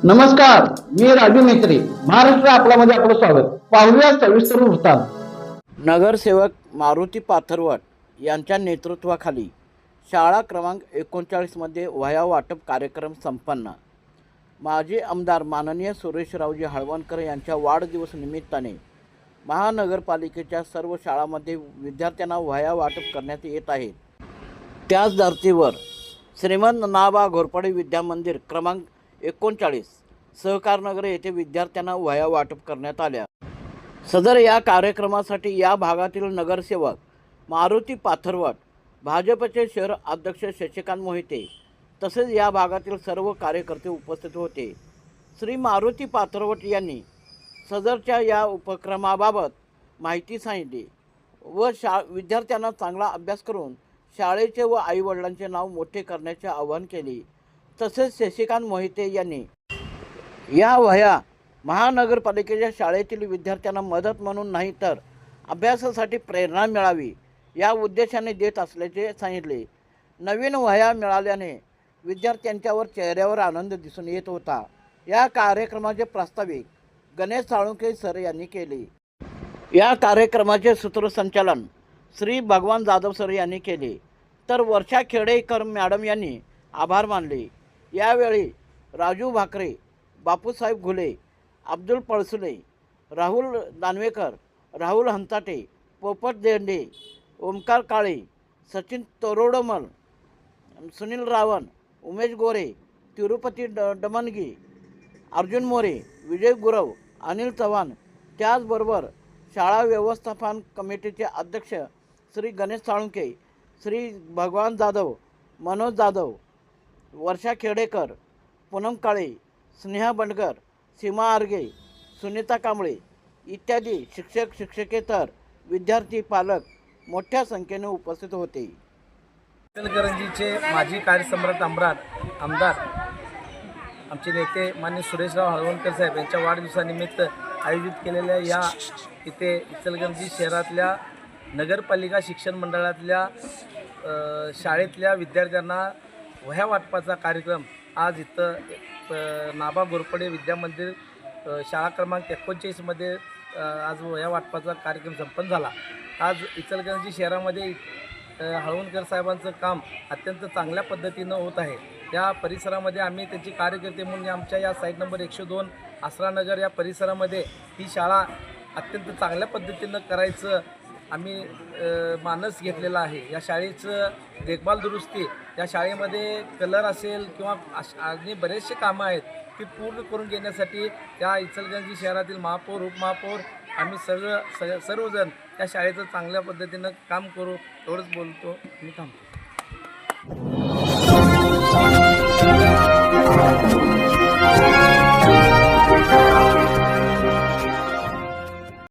नमस्कार, मी राजू मेत्री. महाराष्ट्र आपल्यामध्ये आपलं स्वागत. पाहूया सविस्तर वृत्तांत. नगरसेवक मारुती पाथरवट यांच्या नेतृत्वाखाली शाळा क्रमांक 39मध्ये वह्या वाटप कार्यक्रम संपन्न. माजी आमदार माननीय सुरेशरावजी हळवणकर यांच्या वाढदिवस निमित्ताने महानगरपालिकेच्या सर्व शाळांमध्ये विद्यार्थ्यांना वह्या वाटप करण्यात येत आहेत. त्याच धर्तीवर श्रीमंत नाबा घोरपडे विद्यामंदिर क्रमांक 39 सहकारनगर येथे विद्यार्थ्यांना वह्या वाटप करण्यात आल्या. सदर या कार्यक्रमासाठी या भागातील नगरसेवक मारुती पाथरवट, भाजपचे शहर अध्यक्ष शशिकांत मोहिते तसेच या भागातील सर्व कार्यकर्ते उपस्थित होते. श्री मारुती पाथरवट यांनी सदरच्या या उपक्रमाबाबत माहिती सांगितली व विद्यार्थ्यांना चांगला अभ्यास करून शाळेचे व आईवडिलांचे नाव मोठे करण्याचे आवाहन केले. तसेच शशिकांत मोहिते यांनी या वह्या महानगरपालिकेच्या शाळेतील विद्यार्थ्यांना मदत म्हणून नाही तर अभ्यासासाठी प्रेरणा मिळावी या उद्देशाने देत असल्याचे सांगितले. नवीन वह्या मिळाल्याने विद्यार्थ्यांच्यावर चेहऱ्यावर आनंद दिसून येत होता. या कार्यक्रमाचे प्रास्ताविक गणेश साळुंखे सर यांनी केले. या कार्यक्रमाचे सूत्रसंचालन श्री भगवान जाधव सर यांनी केले तर वर्षा खेडेकर मॅडम यांनी आभार मानले. यावेळी राजू भाकरे, बापूसाहेब घुले, अब्दुल पळसुले, राहुल दानवेकर, राहुल हंताटे, पोपट देंडे, ओमकार काळे, सचिन तरोडमल, सुनील रावण, उमेश गोरे, तिरुपती डमनगी, अर्जुन मोरे, विजय गुरव, अनिल चव्हाण, त्याचबरोबर शाळा व्यवस्थापन कमिटीचे अध्यक्ष श्री गणेश साळुंखे, श्री भगवान जाधव, मनोज जाधव, वर्षा खेडेकर, पूनम काळे, स्नेहा बंडकर, सीमा आर्गे, सुनीता कांबळे इत्यादी शिक्षक शिक्षकेतर विद्यार्थी पालक मोठ्या संख्येने उपस्थित होते. इचलकरंजीचे माजी कार्यसम्राट आमदार आमचे नेते माननीय सुरेशराव हळवणकर साहेब यांच्या वाढदिवसानिमित्त आयोजित केलेल्या या इथे इचलकरंजी शहरातल्या नगरपालिका शिक्षण मंडळातल्या शाळेतल्या विद्यार्थ्यांना वह्या वाटपाचा कार्यक्रम आज इथं नाबा घोरपडे विद्यामंदिर शाळा क्रमांक 39मध्ये आज वह्या वाटपाचा कार्यक्रम संपन्न झाला. आज इचलकरंजी शहरामध्ये हळवणकर साहेबांचं काम अत्यंत चांगल्या पद्धतीनं होत आहे. या परिसरामध्ये आम्ही त्यांची कार्यकर्ते म्हणून आमच्या या साईट नंबर 102 आसरानगर या परिसरामध्ये ही शाळा अत्यंत चांगल्या पद्धतीनं करायचं आम्ही मानस घेतलेला आहे. या शाळेचं देखभाल दुरुस्ती, या शाळेमध्ये कलर असेल किंवा आणि बरेचसे कामं आहेत ती पूर्ण करून घेण्यासाठी त्या इचलकरंजी शहरातील महापौर, उपमहापौर आम्ही सर्वजण त्या शाळेचं चांगल्या पद्धतीनं काम करू एवढंच बोलतो. मी थांबतो.